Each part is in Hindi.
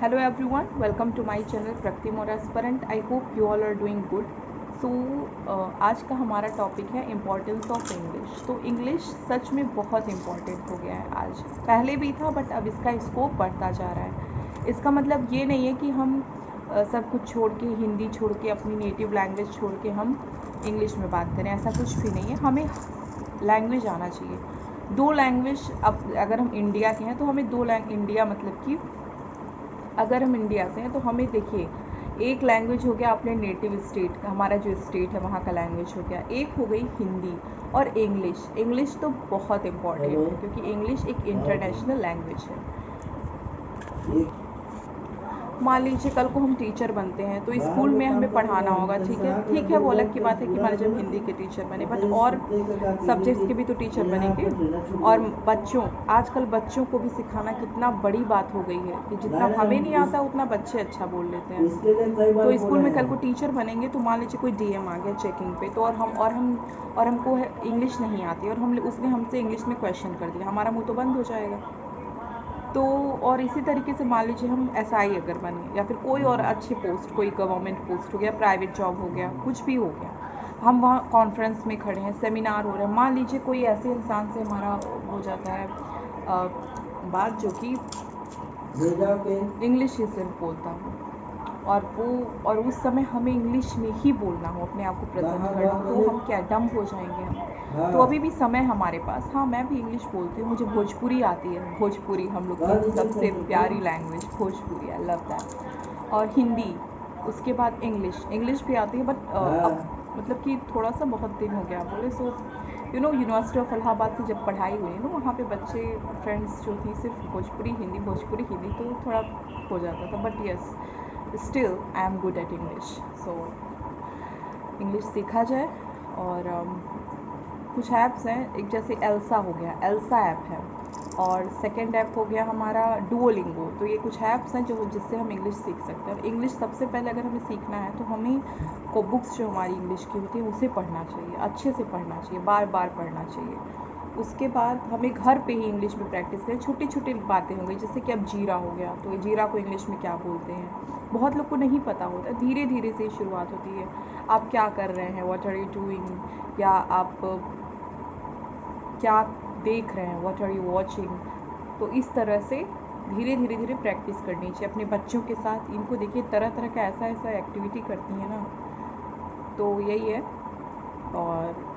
Hello everyone, welcome to my channel Prakriti more aspirant. I hope you all are doing good. So आज का हमारा टॉपिक है इम्पोर्टेंस ऑफ इंग्लिश. तो इंग्लिश सच में बहुत इम्पॉर्टेंट हो गया है आज. पहले भी था बट अब इसका स्कोप बढ़ता जा रहा है. इसका मतलब ये नहीं है कि हम सब कुछ छोड़ के, हिंदी छोड़ के, अपनी नेटिव लैंग्वेज छोड़ के हम इंग्लिश में बात करें. ऐसा कुछ भी नहीं है. हमें लैंग्वेज आना चाहिए. दो लैंग्वेज, अब अगर हम इंडिया के हैं तो हमें दो इंडिया मतलब कि अगर हम इंडिया से हैं तो हमें देखिए, एक लैंग्वेज हो गया अपने नेटिव स्टेट का, हमारा जो स्टेट है वहाँ का लैंग्वेज हो गया. एक हो गई हिंदी और इंग्लिश. इंग्लिश तो बहुत इम्पॉर्टेंट है क्योंकि इंग्लिश एक इंटरनेशनल लैंग्वेज है. मान लीजिए कल को हम टीचर बनते हैं तो स्कूल में हमें पढ़ाना होगा. ठीक है, वो अलग की बात है कि मान लीजिए हम हिंदी के टीचर बने, बट और सब्जेक्ट्स के भी तो टीचर बनेंगे. और बच्चों, आजकल बच्चों को भी सिखाना कितना बड़ी बात हो गई है कि जितना हमें नहीं आता उतना बच्चे अच्छा बोल लेते हैं. तो स्कूल में कल को टीचर बनेंगे तो मान लीजिए कोई डीएम आ गया चेकिंग पे, तो और हमको इंग्लिश नहीं आती और उसने हमसे इंग्लिश में क्वेश्चन कर दिया, हमारा मुँह तो बंद हो जाएगा. तो और इसी तरीके से मान लीजिए हम एसआई अगर बने या फिर कोई और अच्छी पोस्ट, कोई गवर्नमेंट पोस्ट हो गया, प्राइवेट जॉब हो गया, कुछ भी हो गया, हम वहाँ कॉन्फ्रेंस में खड़े हैं, सेमिनार हो रहा है. मान लीजिए कोई ऐसे इंसान से हमारा हो जाता है बात जो कि इंग्लिश ही सिर्फ बोलता हो और उस समय हमें इंग्लिश में ही बोलना हो, अपने आप को प्रेजेंट करना हो, तो हम क्या डम हो जाएंगे हम. तो अभी भी समय हमारे पास. हाँ, मैं भी इंग्लिश बोलती हूँ, मुझे भोजपुरी आती है. भोजपुरी हम लोग की सबसे प्यारी language Bhojpuri, I love that. और हिंदी, उसके बाद इंग्लिश भी आती है बट मतलब कि थोड़ा सा बहुत दिन हो गया बोले. सो यूनिवर्सिटी ऑफ इलाहाबाद से जब पढ़ाई हुई ना, वहाँ पे बच्चे फ्रेंड्स जो थी सिर्फ भोजपुरी हिंदी तो थोड़ा हो जाता था. But yes, still I am good at English. So English सीखा जाए. और कुछ ऐप्स हैं, एक जैसे एल्सा हो गया, एल्सा ऐप है. और सेकेंड ऐप हो गया हमारा डुओलिंगो. तो ये कुछ ऐप्स हैं जिससे हम इंग्लिश सीख सकते हैं. और इंग्लिश सबसे पहले अगर हमें सीखना है तो हमें को बुक्स जो हमारी इंग्लिश की होती है उसे पढ़ना चाहिए, अच्छे से पढ़ना चाहिए, बार बार पढ़ना चाहिए. उसके बाद हमें घर पे ही इंग्लिश में प्रैक्टिस करें. छोटी छोटी बातें हो गई, जैसे कि अब जीरा हो गया, तो जीरा को इंग्लिश में क्या बोलते हैं, बहुत लोग को नहीं पता होता. धीरे धीरे से शुरुआत होती है. आप क्या कर रहे हैं, व्हाट आर यू डूइंग, या आप क्या देख रहे हैं, व्हाट आर यू वॉचिंग. तो इस तरह से धीरे धीरे प्रैक्टिस करनी चाहिए अपने बच्चों के साथ. इनको देखिए तरह तरह का ऐसा एक्टिविटी करती है ना. तो यही है, और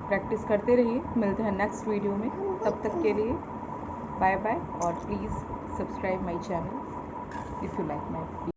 प्रैक्टिस करते रहिए. मिलते हैं नेक्स्ट वीडियो में. तब तक के लिए बाय बाय. और please subscribe my channel if you like my